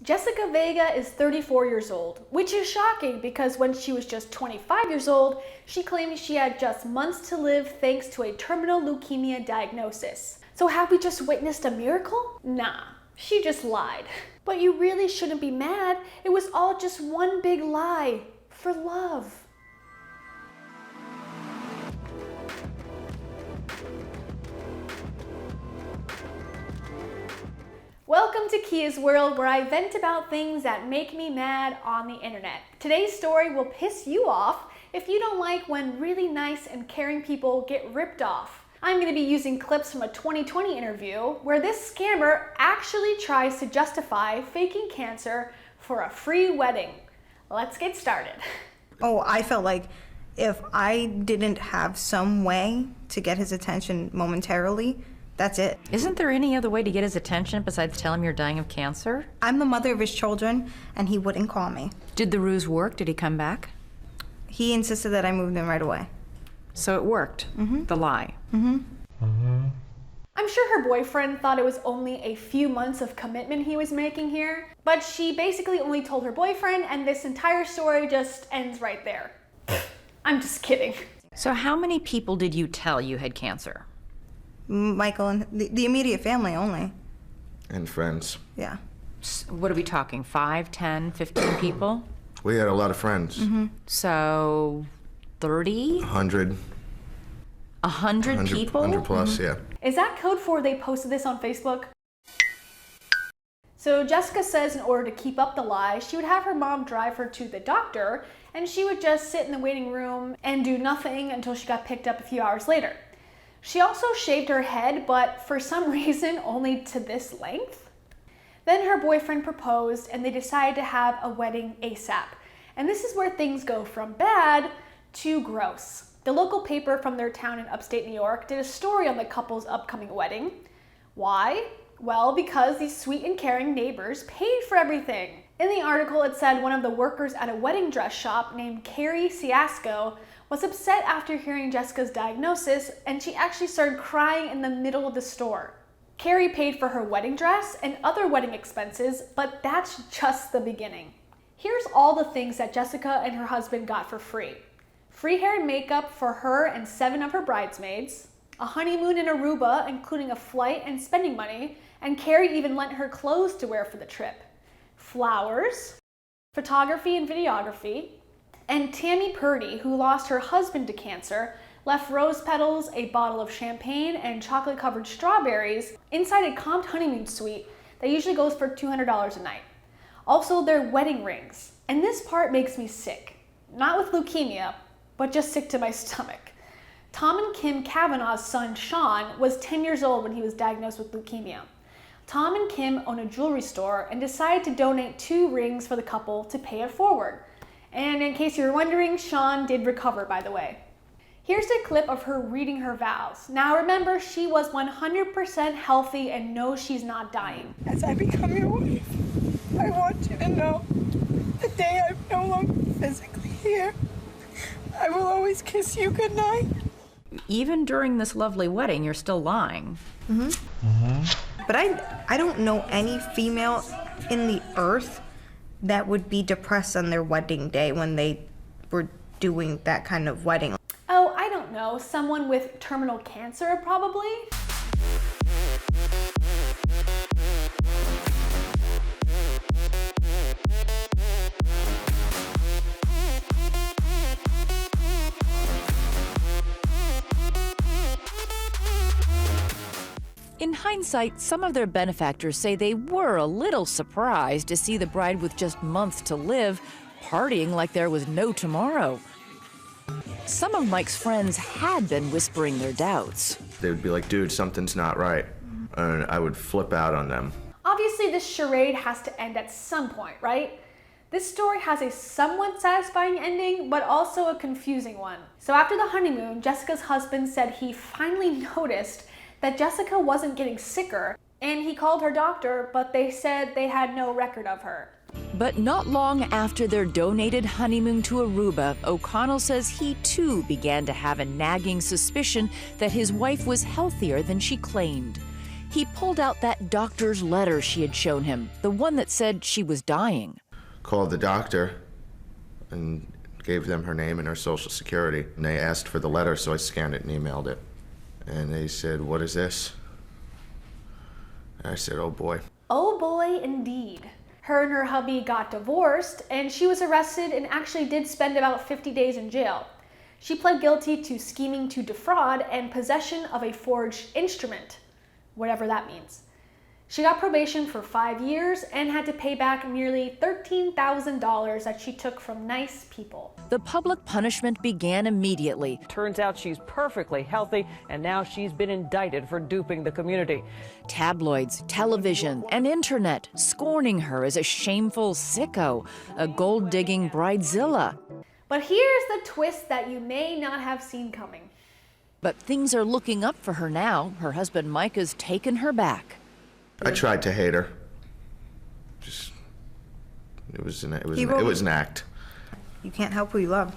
Jessica Vega is 34 years old, which is shocking because when she was just 25 years old, she claimed she had just months to live thanks to a terminal leukemia diagnosis. So have we just witnessed a miracle? Nah, she just lied. But you really shouldn't be mad. It was all just one big lie for love. Welcome to Kia's World, where I vent about things that make me mad on the internet. Today's story will piss you off if you don't like when really nice and caring people get ripped off. I'm going to be using clips from a 2020 interview where this scammer actually tries to justify faking cancer for a free wedding. Let's get started. Oh, I felt like if I didn't have some way to get his attention momentarily, that's it. Isn't there any other way to get his attention besides tell him you're dying of cancer? I'm the mother of his children, and he wouldn't call me. Did the ruse work? Did he come back? He insisted that I moved in right away. So it worked, the lie. I'm sure her boyfriend thought it was only a few months of commitment he was making here, but she basically only told her boyfriend, and this entire story just ends right there. I'm just kidding. So how many people did you tell you had cancer? Michael and the immediate family only. And friends. Yeah. What are we talking, 5, 10, 15 people? We had a lot of friends. So 30? 100. 100 people? 100 plus, yeah. Is that code for they posted this on Facebook? So Jessica says in order to keep up the lie, she would have her mom drive her to the doctor, and she would just sit in the waiting room and do nothing until she got picked up a few hours later. She also shaved her head, but for some reason only to this length. Then her boyfriend proposed and they decided to have a wedding ASAP. And this is where things go from bad to gross. The local paper from their town in upstate New York did a story on the couple's upcoming wedding. Why? Well, because these sweet and caring neighbors paid for everything. In the article, it said one of the workers at a wedding dress shop named Carrie Ciasco was upset after hearing Jessica's diagnosis, and she actually started crying in the middle of the store. Carrie paid for her wedding dress and other wedding expenses, but that's just the beginning. Here's all the things that Jessica and her husband got for free. Free hair and makeup for her and 7 of her bridesmaids, a honeymoon in Aruba, including a flight and spending money, and Carrie even lent her clothes to wear for the trip. Flowers, photography and videography, and Tammy Purdy, who lost her husband to cancer, left rose petals, a bottle of champagne, and chocolate-covered strawberries inside a comped honeymoon suite that usually goes for $200 a night. Also, their wedding rings. And this part makes me sick. Not with leukemia, but just sick to my stomach. Tom and Kim Kavanaugh's son, Sean, was 10 years old when he was diagnosed with leukemia. Tom and Kim own a jewelry store and decided to donate 2 rings for the couple to pay it forward. And in case you're wondering, Sean did recover, by the way. Here's a clip of her reading her vows. Now remember, she was 100% healthy and knows she's not dying. As I become your wife, I want you to know the day I'm no longer physically here, I will always kiss you goodnight. Even during this lovely wedding, you're still lying. But I don't know any female in the earth that would be depressed on their wedding day when they were doing that kind of wedding. Oh, I don't know. Someone with terminal cancer, probably? In hindsight, some of their benefactors say they were a little surprised to see the bride with just months to live partying like there was no tomorrow. Some of Mike's friends had been whispering their doubts. They would be like, dude, something's not right. And I would flip out on them. Obviously, this charade has to end at some point, right? This story has a somewhat satisfying ending, but also a confusing one. So after the honeymoon, Jessica's husband said he finally noticed that Jessica wasn't getting sicker, and he called her doctor, but they said they had no record of her. But not long after their donated honeymoon to Aruba, O'Connell says he too began to have a nagging suspicion that his wife was healthier than she claimed. He pulled out that doctor's letter she had shown him, the one that said she was dying. Called the doctor and gave them her name and her social security. And they asked for the letter, so I scanned it and emailed it. And they said, "What is this?" And I said, "Oh boy." Oh boy, indeed. Her and her hubby got divorced, and she was arrested and actually did spend about 50 days in jail. She pled guilty to scheming to defraud and possession of a forged instrument, whatever that means. She got probation for 5 years and had to pay back nearly $13,000 that she took from nice people. The public punishment began immediately. Turns out she's perfectly healthy, and now she's been indicted for duping the community. Tabloids, television, and internet scorning her as a shameful sicko, a gold-digging Bridezilla. But here's the twist that you may not have seen coming. But things are looking up for her now. Her husband Mike has taken her back. I tried to hate her. Just, it was an act. You can't help who you love.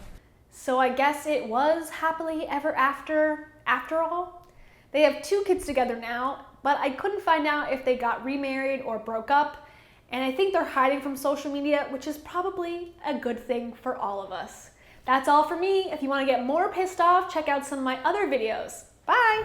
So I guess it was happily ever after all. They have 2 kids together now, but I couldn't find out if they got remarried or broke up. And I think they're hiding from social media, which is probably a good thing for all of us. That's all for me. If you want to get more pissed off, check out some of my other videos. Bye!